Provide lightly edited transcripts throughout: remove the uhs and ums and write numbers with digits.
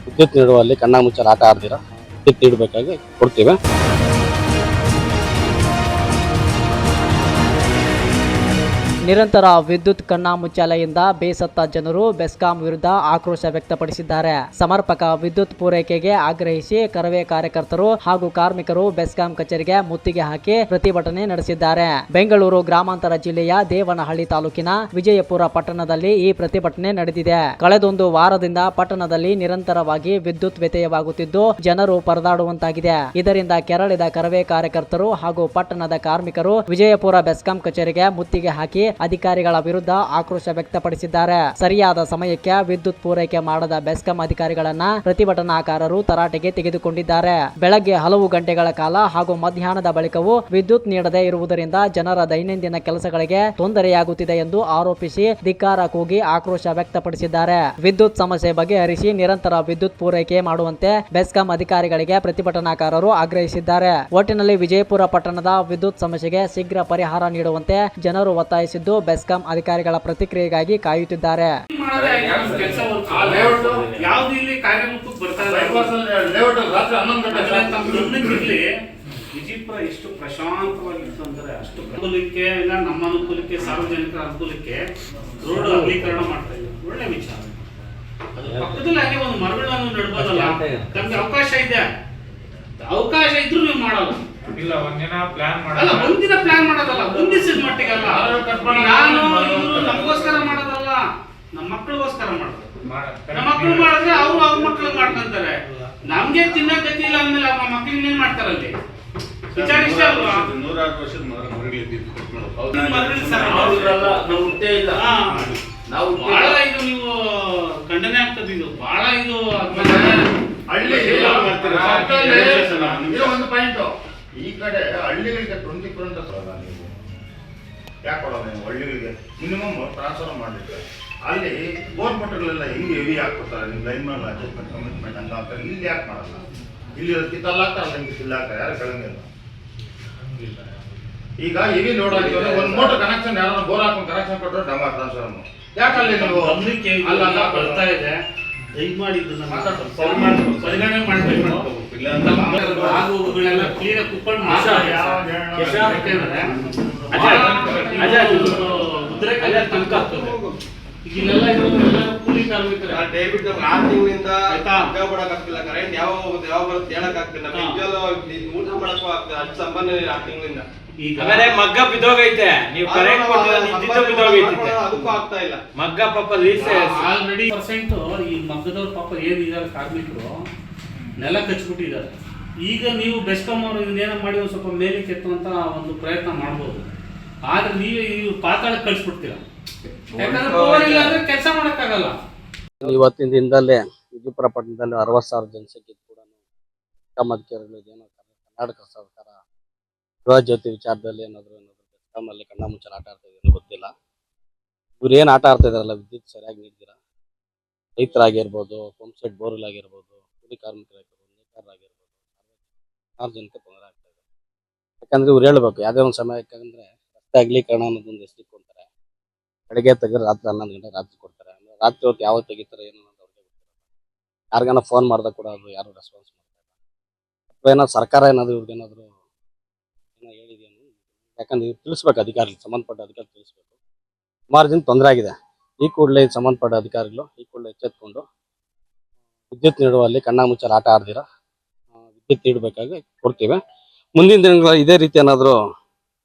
ವಿದ್ಯುತ್ ನೀಡುವಲ್ಲಿ ಕಣ್ಣಾಮುಚ್ಚಾಲೆ ಆಟ ಆಡ್ದಿರಾ ವಿದ್ಯುತ್ ನೀಡಬೇಕಾಗಿ ಕೊಡ್ತೀವಿ. ನಿರಂತರ ವಿದ್ಯುತ್ ಕಣ್ಣಾಮುಚ್ಚಾಲೆಯಿಂದ ಬೇಸತ್ತ ಜನರು ಬೆಸ್ಕಾಂ ವಿರುದ್ಧ ಆಕ್ರೋಶ ವ್ಯಕ್ತಪಡಿಸಿದ್ದಾರೆ. ಸಮರ್ಪಕ ವಿದ್ಯುತ್ ಪೂರೈಕೆಗೆ ಆಗ್ರಹಿಸಿ ಕರವೇ ಕಾರ್ಯಕರ್ತರು ಹಾಗೂ ಕಾರ್ಮಿಕರು ಬೆಸ್ಕಾಂ ಕಚೇರಿಗೆ ಮುತ್ತಿಗೆ ಹಾಕಿ ಪ್ರತಿಭಟನೆ ನಡೆಸಿದ್ದಾರೆ. ಬೆಂಗಳೂರು ಗ್ರಾಮಾಂತರ ಜಿಲ್ಲೆಯ ದೇವನಹಳ್ಳಿ ತಾಲೂಕಿನ ವಿಜಯಪುರ ಪಟ್ಟಣದಲ್ಲಿ ಈ ಪ್ರತಿಭಟನೆ ನಡೆದಿದೆ. ಕಳೆದೊಂದು ವಾರದಿಂದ ಪಟ್ಟಣದಲ್ಲಿ ನಿರಂತರವಾಗಿ ವಿದ್ಯುತ್ ವ್ಯತ್ಯಯವಾಗುತ್ತಿದ್ದು ಜನರು ಪರದಾಡುವಂತಾಗಿದೆ. ಇದರಿಂದ ಕೆರಳಿದ ಕರವೇ ಕಾರ್ಯಕರ್ತರು ಹಾಗೂ ಪಟ್ಟಣದ ಕಾರ್ಮಿಕರು ವಿಜಯಪುರ ಬೆಸ್ಕಾಂ ಕಚೇರಿಗೆ ಮುತ್ತಿಗೆ ಹಾಕಿ ಅಧಿಕಾರಿಗಳ ವಿರುದ್ಧ ಆಕ್ರೋಶ ವ್ಯಕ್ತಪಡಿಸಿದ್ದಾರೆ. ಸರಿಯಾದ ಸಮಯಕ್ಕೆ ವಿದ್ಯುತ್ ಪೂರೈಕೆ ಮಾಡದ ಬೆಸ್ಕಾಂ ಅಧಿಕಾರಿಗಳನ್ನ ಪ್ರತಿಭಟನಾಕಾರರು ತರಾಟೆಗೆ ತೆಗೆದುಕೊಂಡಿದ್ದಾರೆ. ಬೆಳಗ್ಗೆ ಹಲವು ಗಂಟೆಗಳ ಕಾಲ ಹಾಗೂ ಮಧ್ಯಾಹ್ನದ ಬಳಿಕವೂ ವಿದ್ಯುತ್ ನೀಡದೇ ಇರುವುದರಿಂದ ಜನರ ದೈನಂದಿನ ಕೆಲಸಗಳಿಗೆ ತೊಂದರೆಯಾಗುತ್ತಿದೆ ಎಂದು ಆರೋಪಿಸಿ ಧಿಕ್ಕಾರ ಕೂಗಿ ಆಕ್ರೋಶ ವ್ಯಕ್ತಪಡಿಸಿದ್ದಾರೆ. ವಿದ್ಯುತ್ ಸಮಸ್ಯೆ ಬಗೆಹರಿಸಿ ನಿರಂತರ ವಿದ್ಯುತ್ ಪೂರೈಕೆ ಮಾಡುವಂತೆ ಬೆಸ್ಕಾಂ ಅಧಿಕಾರಿಗಳಿಗೆ ಪ್ರತಿಭಟನಾಕಾರರು ಆಗ್ರಹಿಸಿದ್ದಾರೆ. ಒಟ್ಟಿನಲ್ಲಿ ವಿಜಯಪುರ ಪಟ್ಟಣದ ವಿದ್ಯುತ್ ಸಮಸ್ಯೆಗೆ ಶೀಘ್ರ ಪರಿಹಾರ ನೀಡುವಂತೆ ಜನರು ಒತ್ತಾಯಿಸಿದ್ದಾರೆ. ಬೆಸ್ಕಾಂ ಅಧಿಕಾರಿಗಳ ಪ್ರತಿಕ್ರಿಯೆಗಾಗಿ ಕಾಯುತ್ತಿದ್ದಾರೆ. ವಿಜಯಪುರ ಎಷ್ಟು ಪ್ರಶಾಂತವಾಗಿತ್ತು ಅಂದರೆ ಅಷ್ಟು ಅನುಕೂಲಕ್ಕೆ ಇಲ್ಲ, ನಮ್ಮ ಅನುಕೂಲಕ್ಕೆ ಸಾರ್ವಜನಿಕರ ಅನುಕೂಲಕ್ಕೆ ರೋಡ್ ಅಗಲೀಕರಣ ಮಾಡ್ತಾ ಇದ್ದಾರೆ. ಒಳ್ಳೆ ವಿಚಾರ. ಪಕ್ಕದಲ್ಲಿ ಹಾಗೆ ಒಂದು ಮರಗಳನ್ನು ನೆಡ್ಬೋದಲ್ಲ, ನಮ್ಗೆ ಅವಕಾಶ ಇದೆ. ಅವಕಾಶ ಇದ್ರೂ ನೀವು ಮಾಡಲ್ಲ. ಇಲ್ಲ, ಒಂದಿನ ಪ್ಲಾನ್ ಮಾಡೋದಲ್ಲ, ಒಂದಿಸಿದ ಮಟ್ಟಿಗಲ್ಲ. ನಾನು ನಮಗೋಸ್ಕರ ಮಾಡೋದಲ್ಲ, ನಮ್ಮ ಮಕ್ಕಳಿಗೋಸ್ಕರ ಮಾಡೋದು. ನಮ್ಮ ಮಕ್ಕಳು ಮಾಡಿದ್ರೆ ಅವ್ರು ಅವ್ರ ಮಕ್ಕಳು ಮಾಡ್ಕೊಂತಾರೆ. ನಮ್ಗೆ ತಿನ್ನಕ್ ಗತಿ ಇಲ್ಲ ಅಂದ್ಮೇಲೆ ನಮ್ಮ ಮಕ್ಕಳಿಗೆ ಏನ್ ಮಾಡ್ತಾರಲ್ಲಿ? ವಿಚಾರ ಇಷ್ಟ ಅಲ್ವಾ? 106 ವರ್ಷದ ನಾವು ಬಹಳ ಇದು ನೀವು ಖಂಡನೆ ಆಗ್ತದೆ. ಇದು ಬಹಳ ಇದು ಒಂದು ಪಾಯಿಂಟ್. ಈ ಕಡೆ ಹಳ್ಳಿಗಳಿಗೆ 20% ನೀವು ಯಾಕೆ ಕೊಡೋಲ್ಲ? ನೀವು ಹಳ್ಳಿಗಳಿಗೆ ಮಿನಿಮಮ್ ಟ್ರಾನ್ಸ್ಫರ್ ಮಾಡಲಿಕ್ಕೆ ಅಲ್ಲಿ ಗೋರ್ಮೆಂಟ್ಗಳೆಲ್ಲ ಹೆಂಗೆ ಹೆವಿ ಹಾಕ್ಕೊಡ್ತಾರೆ, ನಿಮ್ಮ ಲೈನ್ ಮೇಲೆ ಅಡ್ಜಸ್ಟ್ಮೆಂಟ್ ಕಮಿಟ್ಮೆಂಟ್ ಹಂಗೆ ಹಾಕ್ತಾರೆ. ಇಲ್ಲಿ ಯಾಕೆ ಮಾಡಲ್ಲ? ಇಲ್ಲಿ ಕಿತ್ತಲ್ಲ ಹಾಕ್ತಾರಲ್ಲ, ಹಿಂಗೆ ಕಿಲ್ಲ ಹಾಕ್ತಾರೆ, ಯಾರು ಕೆಳಂಗಿಲ್ಲ. ಈಗ ಹೆವಿ ಲೋಡ್ ಆಗಿದ್ರೆ ಒಂದು ಮೋಟರ್ ಕನೆಕ್ಷನ್ ಯಾರು ಬೋರ್ ಹಾಕೊಂಡು ಕನೆಕ್ಷನ್ ಕೊಟ್ಟರೆ ಡಮ ಟ್ರಾನ್ಸ್ಫರ್ ಯಾಕಲ್ಲಿ ನೀವು ಅಲ್ಲ ಬರ್ತಾ ಇದೆ. ಹೆಂಗ್ ಮಾಡಿದ್ದು ಪರಿಗಣನೆ ಮಾಡ್ಬೇಕು. ಆಗುಗಳೆಲ್ಲ ಕ್ಲೀನಾಗಿ ಕುತ್ಕೊಂಡು ಇಲ್ಲೆಲ್ಲ ಕೂಲಿ ಕಾರ್ಮಿಕರು 6 ತಿಂಗಳಿಂದ ಕೊಡಕ್ಕಾಗ್ತಿಲ್ಲ. ಕರೆಂಟ್ ಯಾವ ಬರುತ್ತೆ ಹೇಳಕ್ ಆಗ್ತಿಲ್ಲ. ಊಟ ಮಾಡಕ್ಕೂ ಆಗ್ತದೆ. ಅಷ್ಟು ಸಂಬಂಧ 6 ತಿಂಗಳಿಂದ ಮಗ್ಗ ಬಿದ್ದೋಗೈತೆ. ನೀವು ಕರೆಂಟ್ ಬಿದ್ದೋಗೈತೆ, ಅದಕ್ಕೂ ಆಗ್ತಾ ಇಲ್ಲ. ಮಗ್ಗ ಪಾಪ ಆಲ್ರೆಡಿ % ಈ ಮಗ್ಗದವ್ರ ಪಾಪ ಏನಿದ್ದಾರೆ ಕಾರ್ಮಿಕರು ನೆಲ ಕಚ್ಬಿಟ್ಟಿದ್ದಾರೆ. ಈಗ ನೀವು ಬೆಸ್ಕಾಂ ಅವರು ಇದನ್ನೇನೋ ಮಾಡಿ ಒಂದು ಸ್ವಲ್ಪ ಮೇಲೆ ಕೆತ್ತುವಂತ ಒಂದು ಪ್ರಯತ್ನ ಮಾಡ್ಬೋದು. ಆದ್ರೆ ನೀವು ಈ ಪಾತಾಳಕ್ಕೆ ಕಳಿಸ್ಬಿಡ್ತೀರ. ಯಾಕಂದ್ರೆ ಪವರ್ ಇಲ್ಲ ಅಂದ್ರೆ ಕೆಲಸ ಮಾಡಕ್ಕಾಗಲ್ಲ. ಇವತ್ತಿನ ದಿನದಲ್ಲೇ ವಿಜಯಪುರ ಪಟ್ಟಣದಲ್ಲಿ 60,000 ಜನಸಂಖ್ಯೆ ಕೂಡ ಬೆಸ್ಕಾಂ ಅಧಿಕಾರಿಗಳು ಏನೋ ಕರ್ನಾಟಕ ಸರ್ಕಾರ ಗೃಹ ಜ್ಯೋತಿ ವಿಚಾರದಲ್ಲಿ ಏನಾದ್ರು ಬೆಸ್ಕಾಮಲ್ಲಿ ಕಣ್ಣಾಮುಚ್ಚಾಲೆ ಆಟ ಆಡ್ತಾ ಇದೆ ಗೊತ್ತಿಲ್ಲ. ಇವ್ರು ಏನು ಆಟ ಆಡ್ತಾ ಇದಾರಲ್ಲ, ವಿದ್ಯುತ್ ಸರಿಯಾಗಿ ನೀಡ್ತೀರಾ, ರೈತರಾಗಿರ್ಬೋದು, ಪಂಪ್ ಸೆಟ್ ಬೋರ್ವೆಲ್ ಆಗಿರ್ಬೋದು, ಕೂಲಿ ಕಾರ್ಮಿಕರಾಗಿರ್ಬೋದು, ನೇಕಾರರಾಗಿರ್ಬೋದು, ಸಾರ್ವಜನಿಕ ತೊಂದರೆ ಆಗ್ತಾ ಇದೆ. ಯಾಕಂದ್ರೆ ಇವ್ರು ಹೇಳ್ಬೇಕು ಯಾವುದೇ ಒಂದು ಸಮಯಕ್ಕೆ ಅಂದ್ರೆ ರಸ್ತೆ ಅಗಲೀಕರಣ ಅನ್ನೋದೊಂದು ಎಷ್ಟು ಕೊಡ್ತಾರೆ. ಬೆಳಗ್ಗೆ ತೆಗೆದ್ರೆ ರಾತ್ರಿ 11 ಗಂಟೆ ರಾತ್ರಿ ಕೊಡ್ತಾರೆ. ರಾತ್ರಿ ಹೊತ್ತು ಯಾವಾಗ ತೆಗಿತಾರೆ ಏನೋ ಅಂತ ಅವ್ರಿಗೆ ಗೊತ್ತಿಲ್ಲ. ಯಾರಿಗಾನ ಫೋನ್ ಮಾಡಿದಾಗ ಕೂಡ ಅದು ಯಾರು ರೆಸ್ಪಾನ್ಸ್ ಮಾಡ್ತಾರೆ. ಅಥವಾ ಏನೋ ಸರ್ಕಾರ ಏನಾದ್ರು ಇವ್ರಿಗೇನಾದ್ರು ಏನೋ ಹೇಳಿದೇನು, ಯಾಕಂದ್ರೆ ಇವ್ರು ತಿಳಿಸ್ಬೇಕು, ಅಧಿಕಾರಿಗಳು ಸಂಬಂಧಪಟ್ಟ ಅಧಿಕಾರಿ ತಿಳಿಸ್ಬೇಕು. ಸುಮಾರು ಜನ ತೊಂದರೆ ಆಗಿದೆ. ಈ ಕೂಡಲೇ ಸಂಬಂಧಪಟ್ಟ ಅಧಿಕಾರಿಗಳು ಈ ಕೂಡಲೇ ಎಚ್ಚೆತ್ಕೊಂಡು ವಿದ್ಯುತ್ ನೀಡುವಲ್ಲಿ ಕಣ್ಣಾಮುಚ್ಚಾಲೆ ಆಟ ಆಡ್ದಿರಾ ವಿದ್ಯುತ್ ನೀಡಬೇಕಾಗಿ ಕೊಡ್ತೀವಿ. ಮುಂದಿನ ದಿನಗಳಲ್ಲಿ ಇದೇ ರೀತಿ ಏನಾದರೂ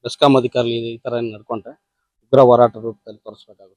ಬೆಸ್ಕಾಂ ಅಧಿಕಾರಿಗಳು ಈ ಥರ ನಡ್ಕೊಂಡ್ರೆ ಉಗ್ರ ಹೋರಾಟ ರೂಪದಲ್ಲಿ ತೋರಿಸ್ಬೇಕಾಗುತ್ತೆ.